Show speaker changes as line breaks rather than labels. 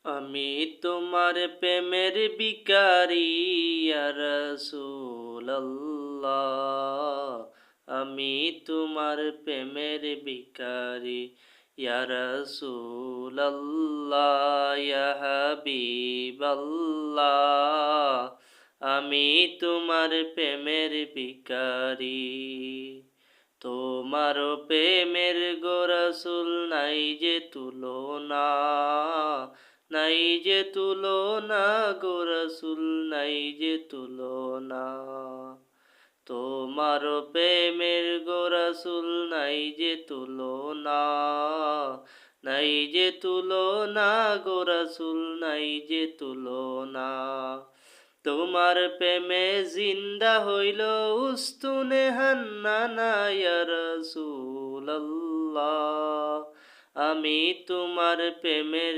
আমি তোমার প্রেমের ভিখারি ইয়া রাসূলুল্লাহ। আমি তোমার প্রেমের ভিখারি ইয়া রাসূলুল্লাহ ইয়া হাবিবাল্লাহ। আমি তোমার প্রেমের ভিখারি। তোমার প্রেমের গো রাসূল নাই যে তুলনা, নাই যে তুলনা গো রাসূল, নাই যে তুলনা। তোমার প্রেমের গো রাসূল নাই যে তুলনা, নাই যে তুলনা গো রাসূল, নাই যে তুলনা। তোমার প্রেমে জিন্দা হইল উস্তুনে হান্নানা ইয়া রাসূলুল্লাহ। আমি তোমার প্রেমের